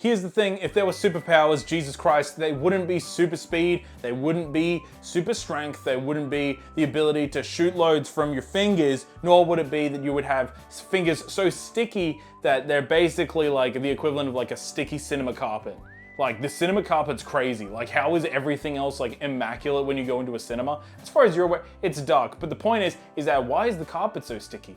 Here's the thing, if there were superpowers, Jesus Christ, they wouldn't be super speed, they wouldn't be super strength, they wouldn't be the ability to shoot loads from your fingers, nor would it be that you would have fingers so sticky that they're basically like the equivalent of like a sticky cinema carpet. Like, the cinema carpet's crazy. Like, how is everything else like immaculate when you go into a cinema? As far as you're aware, it's dark. But the point is that why is the carpet so sticky?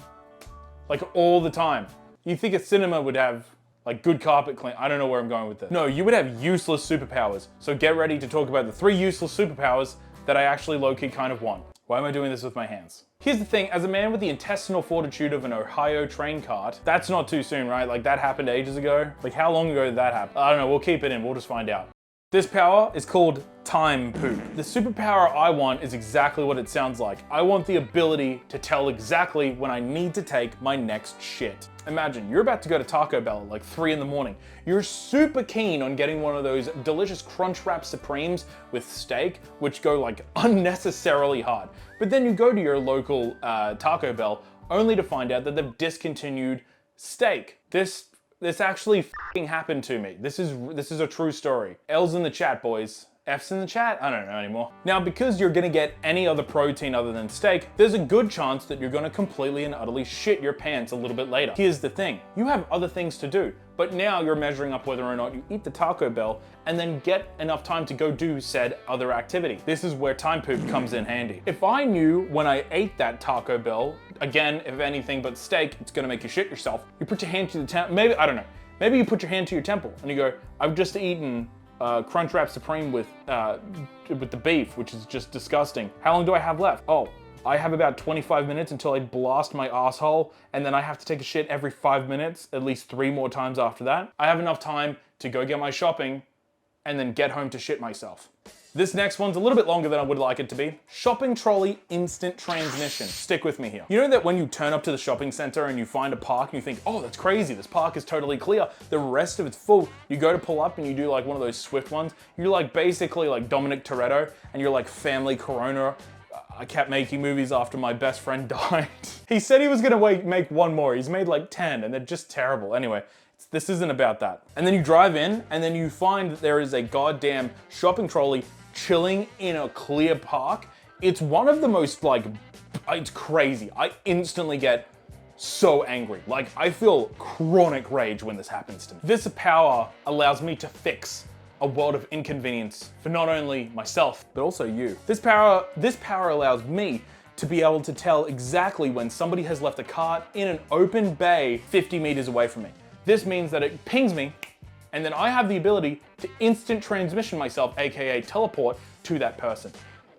Like, all the time. You think a cinema would have like good carpet clean. I don't know where I'm going with this. No, you would have useless superpowers. So get ready to talk about the 3 useless superpowers that I actually low-key kind of want. Why am I doing this with my hands? Here's the thing, as a man with the intestinal fortitude of an Ohio train cart, that's not too soon, right? Like, that happened ages ago. Like, how long ago did that happen? I don't know, we'll keep it in, we'll just find out. This power is called time poop. The superpower I want is exactly what it sounds like. I want the ability to tell exactly when I need to take my next shit. Imagine, you're about to go to Taco Bell at like 3 in the morning. You're super keen on getting one of those delicious Crunchwrap Supremes with steak, which go like unnecessarily hard. But then you go to your local Taco Bell only to find out that they've discontinued steak. This actually f***ing happened to me. This is a true story. L's in the chat, boys. F's in the chat? I don't know anymore. Now, because you're gonna get any other protein other than steak, there's a good chance that you're gonna completely and utterly shit your pants a little bit later. Here's the thing, you have other things to do, but now you're measuring up whether or not you eat the Taco Bell and then get enough time to go do said other activity. This is where time poop comes in handy. If I knew when I ate that Taco Bell, again, if anything but steak, it's gonna make you shit yourself, you put your hand to the temple, maybe, I don't know, maybe you put your hand to your temple and you go, I've just eaten Crunchwrap Supreme with the beef, which is just disgusting. How long do I have left? Oh, I have about 25 minutes until I blast my asshole, and then I have to take a shit every 5 minutes, at least 3 more times after that. I have enough time to go get my shopping and then get home to shit myself. This next one's a little bit longer than I would like it to be. Shopping trolley instant transmission. Stick with me here. You know that when you turn up to the shopping center and you find a park and you think, oh, that's crazy, this park is totally clear, the rest of it's full. You go to pull up and you do like one of those Swift ones. You're like basically like Dominic Toretto and you're like family Corona. I kept making movies after my best friend died. He said he was gonna make 1 more. He's made like 10 and they're just terrible. Anyway, this isn't about that. And then you drive in and then you find that there is a goddamn shopping trolley chilling in a clear park. It's one of the most like, it's crazy. I instantly get so angry. Like, I feel chronic rage when this happens to me. This power allows me to fix a world of inconvenience for not only myself, but also you. This power allows me to be able to tell exactly when somebody has left a cart in an open bay 50 meters away from me. This means that it pings me, and then I have the ability to instant transmission myself, AKA teleport, to that person.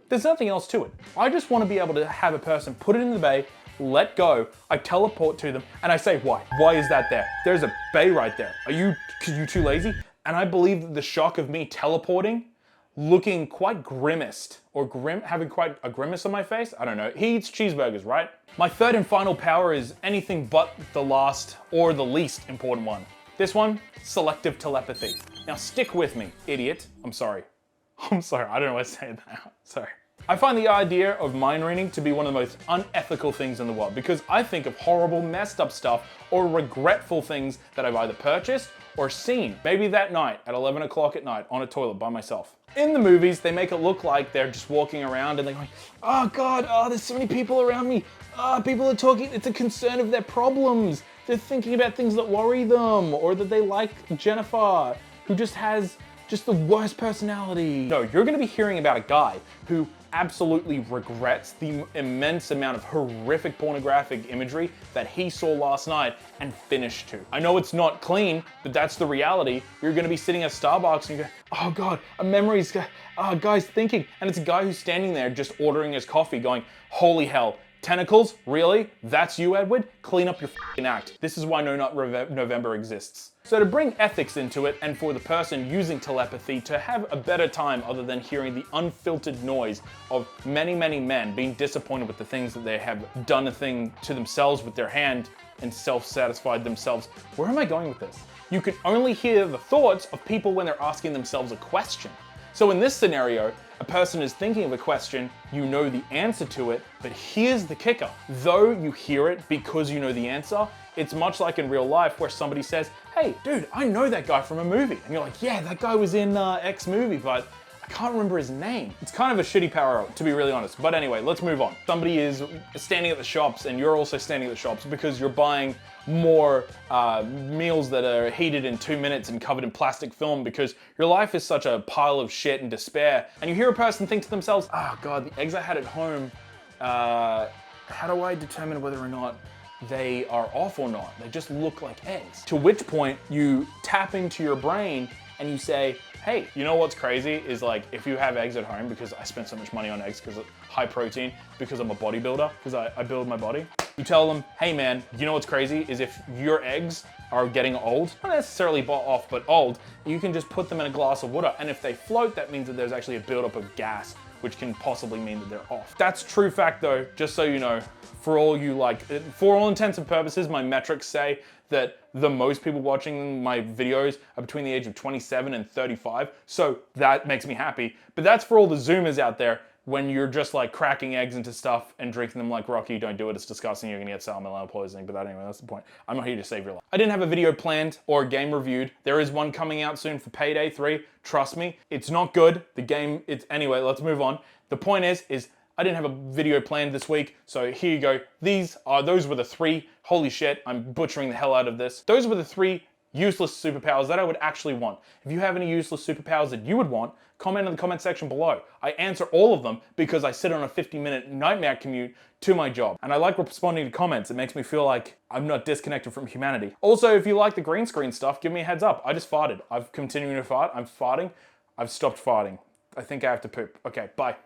There's nothing else to it. I just want to be able to have a person put it in the bay, let go, I teleport to them, and I say, why? Why is that there? There's a bay right there. Are you too lazy? And I believe that the shock of me teleporting, looking quite grimaced, or having quite a grimace on my face, I don't know. He eats cheeseburgers, right? My third and final power is anything but the last or the least important one. This one, selective telepathy. Now stick with me, idiot. I'm sorry, I don't know why I say that, sorry. I find the idea of mind reading to be one of the most unethical things in the world because I think of horrible, messed up stuff or regretful things that I've either purchased or seen, maybe that night at 11 o'clock at night on a toilet by myself. In the movies, they make it look like they're just walking around and they're going, oh God, oh, there's so many people around me. Oh, people are talking, it's a concern of their problems. They're thinking about things that worry them or that they like Jennifer, who just has the worst personality. No, you're gonna be hearing about a guy who absolutely regrets the immense amount of horrific pornographic imagery that he saw last night and finished to. I know it's not clean, but that's the reality. You're gonna be sitting at Starbucks and you go, oh God, a memory's, guy's thinking. And it's a guy who's standing there just ordering his coffee going, holy hell, tentacles? Really? That's you, Edward? Clean up your f***ing act. This is why No Nut November exists. So to bring ethics into it and for the person using telepathy to have a better time other than hearing the unfiltered noise of many, many men being disappointed with the things that they have done a thing to themselves with their hand and self-satisfied themselves. Where am I going with this? You can only hear the thoughts of people when they're asking themselves a question. So in this scenario, a person is thinking of a question, you know the answer to it, but here's the kicker. Though you hear it because you know the answer, It's much like in real life where somebody says, hey, dude, I know that guy from a movie. And you're like, yeah, that guy was in X movie, but I can't remember his name. It's kind of a shitty power, to be really honest. But anyway, let's move on. Somebody is standing at the shops and you're also standing at the shops because you're buying more meals that are heated in 2 minutes and covered in plastic film because your life is such a pile of shit and despair. And you hear a person think to themselves, oh God, the eggs I had at home, how do I determine whether or not they are off or not? They just look like eggs. To which point you tap into your brain and you say, hey, you know what's crazy is like if you have eggs at home, because I spend so much money on eggs because of high protein, because I'm a bodybuilder, because I build my body. You tell them, hey man, you know what's crazy is if your eggs are getting old, not necessarily off, but old, you can just put them in a glass of water. And if they float, that means that there's actually a buildup of gas, which can possibly mean that they're off. That's true fact though, just so you know, for all intents and purposes, my metrics say that the most people watching my videos are between the age of 27 and 35. So that makes me happy. But that's for all the Zoomers out there. When you're just like cracking eggs into stuff and drinking them like Rocky, don't do it, it's disgusting, you're gonna get salmonella poisoning, but anyway, that's the point. I'm not here to save your life. I didn't have a video planned or a game reviewed. There is one coming out soon for Payday 3, trust me. It's not good, anyway, let's move on. The point is I didn't have a video planned this week, so here you go. Those were the 3, holy shit, I'm butchering the hell out of this. Those were the 3 useless superpowers that I would actually want. If you have any useless superpowers that you would want, comment in the comment section below. I answer all of them because I sit on a 50-minute nightmare commute to my job. And I like responding to comments. It makes me feel like I'm not disconnected from humanity. Also, if you like the green screen stuff, give me a heads up. I just farted. I've continued to fart. I'm farting. I've stopped farting. I think I have to poop. Okay, bye.